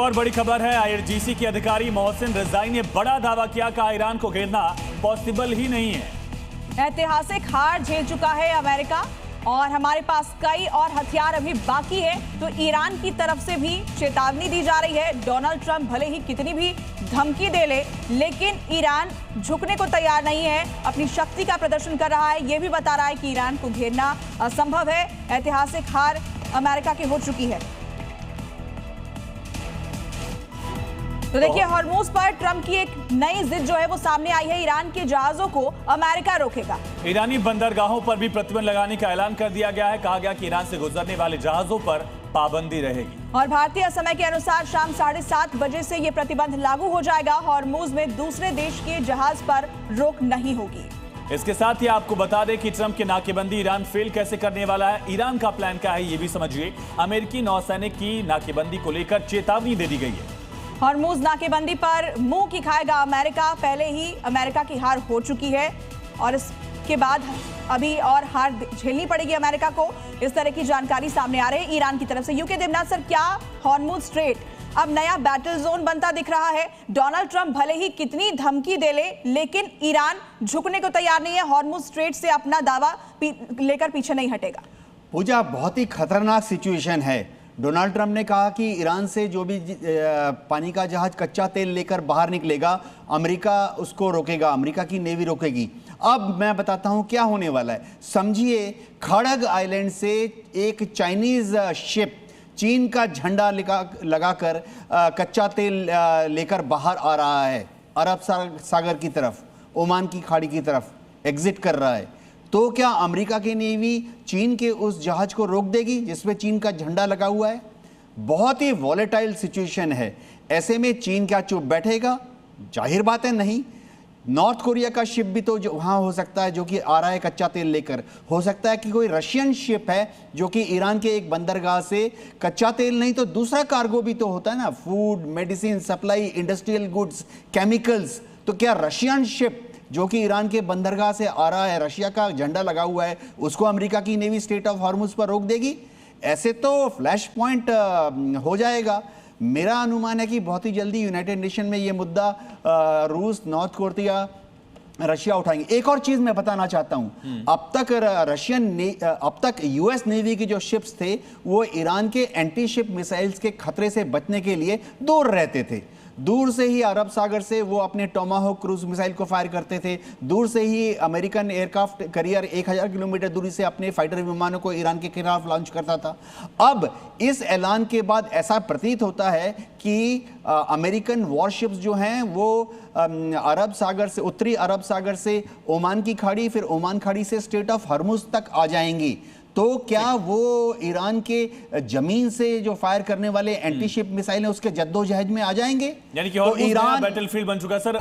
और बड़ी खबर है, आईआरजीसी के अधिकारी मोहसिन रजाई ने बड़ा दावा किया कि ईरान को घेरना पॉसिबल ही नहीं है। ऐतिहासिक हार झेल चुका है अमेरिका और हमारे पास कई और हथियार अभी बाकी है, तो ईरान की तरफ से भी चेतावनी दी जा रही है। डोनाल्ड ट्रंप भले ही कितनी भी धमकी दे ले, लेकिन ईरान झुकने को तैयार नहीं है, अपनी शक्ति का प्रदर्शन कर रहा है। यह भी बता रहा है कि ईरान को घेरना असंभव है। ऐतिहासिक हार अमेरिका की हो चुकी है। तो देखिए, हॉर्मूज पर ट्रंप की एक नई जिद जो है वो सामने आई है। ईरान के जहाजों को अमेरिका रोकेगा। ईरानी बंदरगाहों पर भी प्रतिबंध लगाने का ऐलान कर दिया गया है। कहा गया कि ईरान से गुजरने वाले जहाजों पर पाबंदी रहेगी और भारतीय समय के अनुसार शाम 7:30 बजे से ये प्रतिबंध लागू हो जाएगा। हॉर्मूज में दूसरे देश के जहाज पर रोक नहीं होगी। इसके साथ ही आपको बता दें कि ट्रंप की नाकेबंदी ईरान फेल कैसे करने वाला है, ईरान का प्लान क्या है, ये भी समझिए। अमेरिकी नौसैनिक की नाकेबंदी को लेकर चेतावनी दे दी गई है। हॉर्मूज नाकेबंदी पर मुंह की खाएगा अमेरिका। पहले ही अमेरिका की हार हो चुकी है और इसके बाद अभी और हार झेलनी पड़ेगी अमेरिका को। इस तरह की जानकारी सामने आ रही है ईरान की तरफ से। यूके देवनाथ सर, क्या हॉर्मूज स्ट्रेट अब नया बैटल जोन बनता दिख रहा है? डोनाल्ड ट्रंप भले ही कितनी धमकी दे ले, लेकिन ईरान झुकने को तैयार नहीं है। हॉर्मूज स्ट्रेट से अपना दावा लेकर पीछे नहीं हटेगा। पूजा, बहुत ही खतरनाक सिचुएशन है। डोनाल्ड ट्रंप ने कहा कि ईरान से जो भी पानी का जहाज कच्चा तेल लेकर बाहर निकलेगा, अमेरिका उसको रोकेगा, अमेरिका की नेवी रोकेगी। अब मैं बताता हूं क्या होने वाला है। समझिए, खड़ग आइलैंड से एक चाइनीज शिप चीन का झंडा लगाकर कच्चा तेल लेकर बाहर आ रहा है, अरब सागर की तरफ, ओमान की खाड़ी की तरफ एग्जिट कर रहा है। तो क्या अमेरिका की नेवी चीन के उस जहाज को रोक देगी जिसमें चीन का झंडा लगा हुआ है? बहुत ही वॉलेटाइल सिचुएशन है। ऐसे में चीन क्या चुप बैठेगा? जाहिर बात है नहीं। नॉर्थ कोरिया का शिप भी तो जो वहाँ हो सकता है, जो कि आ रहा है कच्चा तेल लेकर। हो सकता है कि कोई रशियन शिप है जो कि ईरान के एक बंदरगाह से कच्चा तेल नहीं तो दूसरा कार्गो भी तो होता है ना, food, medicine supply, industrial goods, chemicals. तो क्या रशियन शिप जो कि ईरान के बंदरगाह से आ रहा है, रशिया का झंडा लगा हुआ है, उसको अमेरिका की नेवी स्ट्रेट ऑफ हॉर्मुज पर रोक देगी? ऐसे तो फ्लैश पॉइंट हो जाएगा। मेरा अनुमान है कि बहुत ही जल्दी यूनाइटेड नेशन में ये मुद्दा रूस, नॉर्थ कोरिया, रशिया उठाएंगे। एक और चीज मैं बताना चाहता हूं, अब तक यूएस नेवी के जो शिप्स थे वो ईरान के एंटी शिप मिसाइल्स के खतरे से बचने के लिए दूर रहते थे। दूर से ही अरब सागर से वो अपने टोमाहोक क्रूज मिसाइल को फायर करते थे। दूर से ही अमेरिकन एयरक्राफ्ट कैरियर 1000 किलोमीटर दूरी से अपने फाइटर विमानों को ईरान के खिलाफ लॉन्च करता था। अब इस ऐलान के बाद ऐसा प्रतीत होता है कि अमेरिकन वॉरशिप्स जो हैं वो अरब सागर से, उत्तरी अरब सागर से ओमान की खाड़ी, फिर ओमान खाड़ी से स्ट्रेट ऑफ हॉर्मुज तक आ जाएंगी। तो क्या वो ईरान के जमीन से जो फायर करने वाले एंटी शिप मिसाइल है उसके जद्दोजहद में आ जाएंगे? यानी कि तो ईरान बैटलफील्ड बन चुका सर।